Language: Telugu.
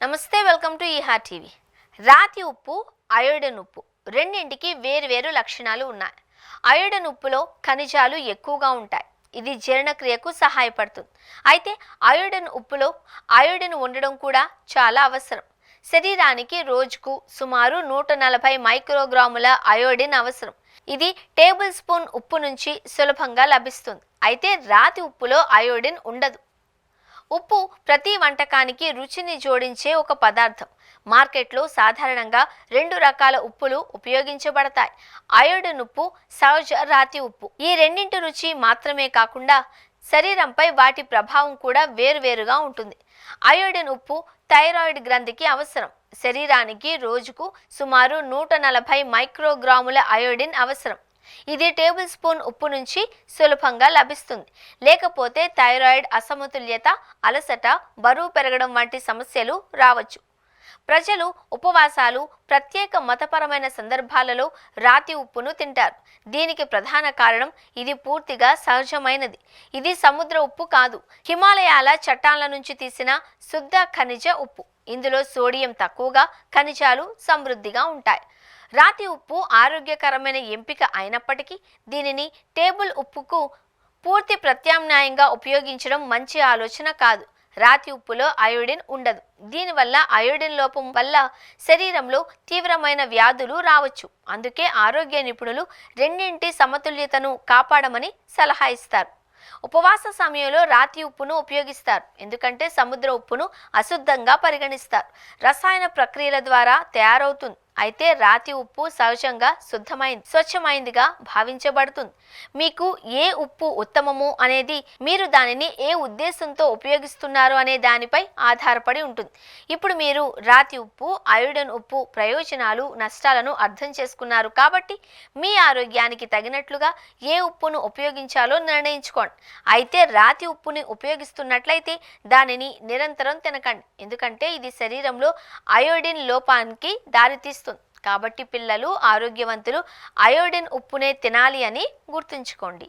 నమస్తే, వెల్కమ్ టు ఈహార్ టీవీ. రాతి ఉప్పు, అయోడిన్ ఉప్పు రెండింటికి వేరు లక్షణాలు ఉన్నాయి. అయోడిన్ ఉప్పులో ఖనిజాలు ఎక్కువగా ఉంటాయి. ఇది జీర్ణక్రియకు సహాయపడుతుంది. అయితే అయోడిన్ ఉప్పులో అయోడిన్ ఉండడం కూడా చాలా అవసరం. శరీరానికి రోజుకు సుమారు 140 మైక్రోగ్రాముల అయోడిన్ అవసరం. ఇది టేబుల్ స్పూన్ ఉప్పు నుంచి సులభంగా లభిస్తుంది. అయితే రాతి ఉప్పులో అయోడిన్ ఉండదు. ఉప్పు ప్రతి వంటకానికి రుచిని జోడించే ఒక పదార్థం. మార్కెట్లో సాధారణంగా 2 రకాల ఉప్పులు ఉపయోగించబడతాయి: అయోడిన్ ఉప్పు, సహజ రాతి ఉప్పు. ఈ రెండింటి రుచి మాత్రమే కాకుండా శరీరంపై వాటి ప్రభావం కూడా వేరువేరుగా ఉంటుంది. అయోడిన్ ఉప్పు థైరాయిడ్ గ్రంథికి అవసరం. శరీరానికి రోజుకు సుమారు 140 మైక్రోగ్రాముల అయోడిన్ అవసరం. ఇది టేబుల్ స్పూన్ ఉప్పు నుంచి సులభంగా లభిస్తుంది. లేకపోతే థైరాయిడ్ అసమతుల్యత, అలసట, బరువు పెరగడం వంటి సమస్యలు రావచ్చు. ప్రజలు ఉపవాసాలు, ప్రత్యేక మతపరమైన సందర్భాలలో రాతి ఉప్పును తింటారు. దీనికి ప్రధాన కారణం ఇది పూర్తిగా సహజమైనది. ఇది సముద్ర ఉప్పు కాదు, హిమాలయాల చట్టాల నుంచి తీసిన శుద్ధ ఖనిజ ఉప్పు. ఇందులో సోడియం తక్కువగా, ఖనిజాలు సమృద్ధిగా ఉంటాయి. రాతి ఉప్పు ఆరోగ్యకరమైన ఎంపిక అయినప్పటికీ దీనిని టేబుల్ ఉప్పుకు పూర్తి ప్రత్యామ్నాయంగా ఉపయోగించడం మంచి ఆలోచన కాదు. రాతి ఉప్పులో అయోడిన్ ఉండదు. దీనివల్ల అయోడిన్ లోపం వల్ల శరీరంలో తీవ్రమైన వ్యాధులు రావచ్చు. అందుకే ఆరోగ్య నిపుణులు రెండింటి సమతుల్యతను కాపాడమని సలహా ఇస్తారు. ఉపవాస సమయంలో రాతి ఉప్పును ఉపయోగిస్తారు, ఎందుకంటే సముద్ర ఉప్పును అశుద్ధంగా పరిగణిస్తారు. రసాయన ప్రక్రియల ద్వారా తయారవుతుంది. అయితే రాతి ఉప్పు సహజంగా శుద్ధమైంది, స్వచ్ఛమైందిగా భావించబడుతుంది. మీకు ఏ ఉప్పు ఉత్తమము అనేది మీరు దానిని ఏ ఉద్దేశంతో ఉపయోగిస్తున్నారు అనే దానిపై ఆధారపడి ఉంటుంది. ఇప్పుడు మీరు రాతి ఉప్పు, అయోడిన్ ఉప్పు ప్రయోజనాలు, నష్టాలను అర్థం చేసుకున్నారు. కాబట్టి మీ ఆరోగ్యానికి తగినట్లుగా ఏ ఉప్పును ఉపయోగించాలో నిర్ణయించుకోండి. అయితే రాతి ఉప్పుని ఉపయోగిస్తున్నట్లయితే దానిని నిరంతరం తినకండి, ఎందుకంటే ఇది శరీరంలో అయోడిన్ లోపానికి దారితీస్తుంది. కాబట్టి పిల్లలు, ఆరోగ్యవంతులు అయోడిన్ ఉప్పునే తినాలి అని గుర్తుంచుకోండి.